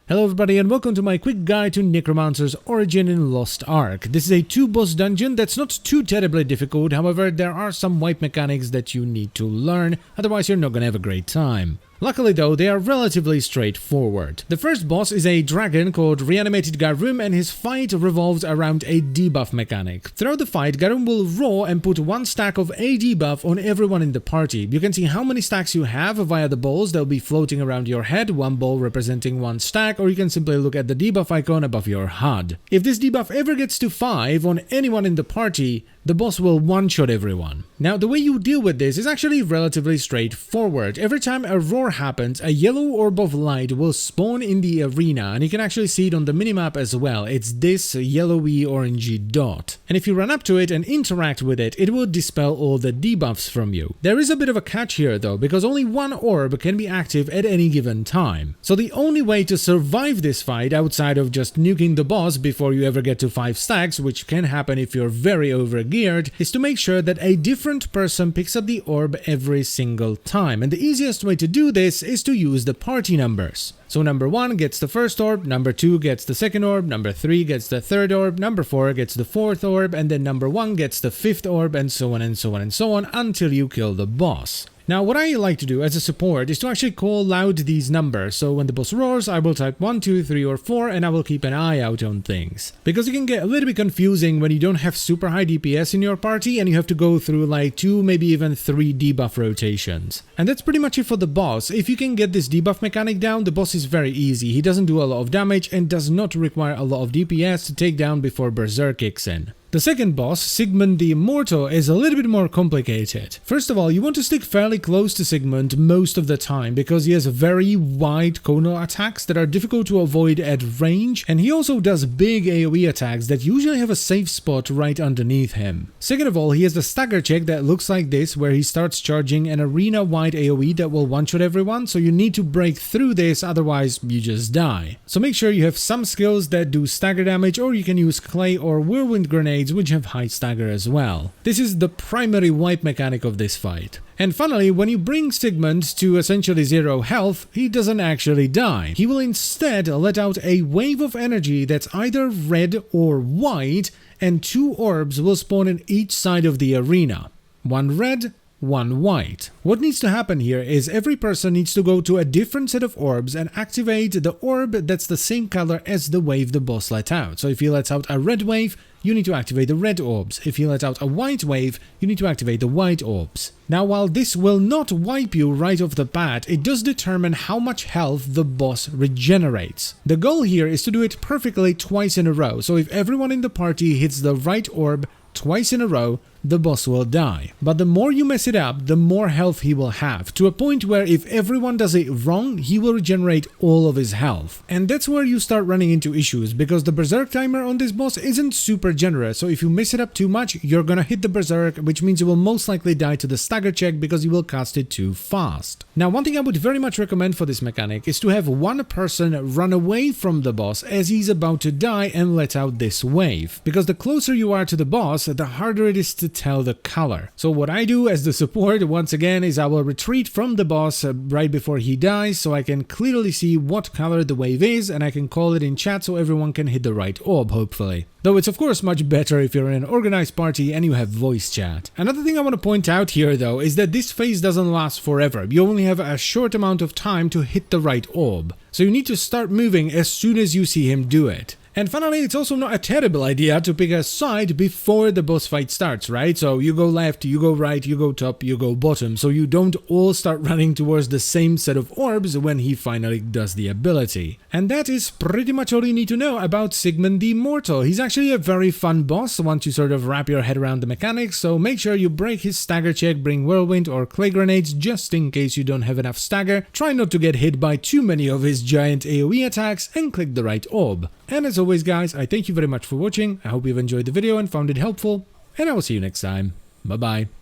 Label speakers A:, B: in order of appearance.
A: Hello everybody and welcome to my quick guide to Necromancer's origin in Lost Ark. This is a 2-boss dungeon that's not too terribly difficult, however there are some wipe mechanics that you need to learn, otherwise you're not gonna have a great time. Luckily though, they are relatively straightforward. The first boss is a dragon called Reanimated Garum, and his fight revolves around a debuff mechanic. Throughout the fight, Garum will roar and put one stack of a debuff on everyone in the party. You can see how many stacks you have via the balls that will be floating around your head, one ball representing one stack, or you can simply look at the debuff icon above your HUD. If this debuff ever gets to 5 on anyone in the party, the boss will one-shot everyone. Now, the way you deal with this is actually relatively straightforward. Every time a roar happens, a yellow orb of light will spawn in the arena, and you can actually see it on the minimap as well. It's this yellowy orangey dot. And if you run up to it and interact with it, it will dispel all the debuffs from you. There is a bit of a catch here though, because only one orb can be active at any given time. So the only way to survive this fight, outside of just nuking the boss before you ever get to 5 stacks, which can happen if you're very overgeared, is to make sure that a different person picks up the orb every single time. And the easiest way to do this is to use the party numbers. So number 1 gets the first orb, number 2 gets the second orb, number 3 gets the third orb, number 4 gets the fourth orb, and then number 1 gets the 5th orb, and so on and so on and so on until you kill the boss. Now, what I like to do as a support is to actually call out these numbers, so when the boss roars, I will type 1, 2, 3, or 4, and I will keep an eye out on things. Because it can get a little bit confusing when you don't have super high DPS in your party, and you have to go through like 2, maybe even 3 debuff rotations. And that's pretty much it for the boss. If you can get this debuff mechanic down, the boss is very easy. He doesn't do a lot of damage, and does not require a lot of DPS to take down before Berserk kicks in. The second boss, Sigmund the Immortal, is a little bit more complicated. First of all, you want to stick fairly close to Sigmund most of the time, because he has very wide conal attacks that are difficult to avoid at range, and he also does big AoE attacks that usually have a safe spot right underneath him. Second of all, he has a stagger check that looks like this, where he starts charging an arena-wide AoE that will one-shot everyone, so you need to break through this, otherwise you just die. So make sure you have some skills that do stagger damage, or you can use clay or whirlwind grenades which have high stagger as well. This is the primary wipe mechanic of this fight. And finally, when you bring Sigmund to essentially 0 health, he doesn't actually die. He will instead let out a wave of energy that's either red or white, and 2 orbs will spawn in each side of the arena. 1 red, 1 white. What needs to happen here is every person needs to go to a different set of orbs and activate the orb that's the same color as the wave the boss let out. So if he lets out a red wave, you need to activate the red orbs. If he lets out a white wave, you need to activate the white orbs. Now, while this will not wipe you right off the bat, it does determine how much health the boss regenerates. The goal here is to do it perfectly twice in a row, so if everyone in the party hits the right orb twice in a row, the boss will die. But the more you mess it up, the more health he will have, to a point where if everyone does it wrong, he will regenerate all of his health. And that's where you start running into issues, because the Berserk timer on this boss isn't super generous, so if you mess it up too much, you're gonna hit the Berserk, which means you will most likely die to the stagger check because you will cast it too fast. Now, one thing I would very much recommend for this mechanic is to have one person run away from the boss as he's about to die and let out this wave, because the closer you are to the boss, the harder it is to tell the color. So what I do as the support, once again, is I will retreat from the boss right before he dies, so I can clearly see what color the wave is, and I can call it in chat so everyone can hit the right orb, hopefully. Though it's of course much better if you're in an organized party and you have voice chat. Another thing I want to point out here though is that this phase doesn't last forever. You only have a short amount of time to hit the right orb. So you need to start moving as soon as you see him do it. And finally, it's also not a terrible idea to pick a side before the boss fight starts, right? So you go left, you go right, you go top, you go bottom, so you don't all start running towards the same set of orbs when he finally does the ability. And that is pretty much all you need to know about Sigmund the Immortal. He's actually a very fun boss once you sort of wrap your head around the mechanics, so make sure you break his stagger check, bring whirlwind or clay grenades just in case you don't have enough stagger, try not to get hit by too many of his giant AoE attacks, and click the right orb. And as always guys, I thank you very much for watching, I hope you've enjoyed the video and found it helpful, and I will see you next time. Bye bye.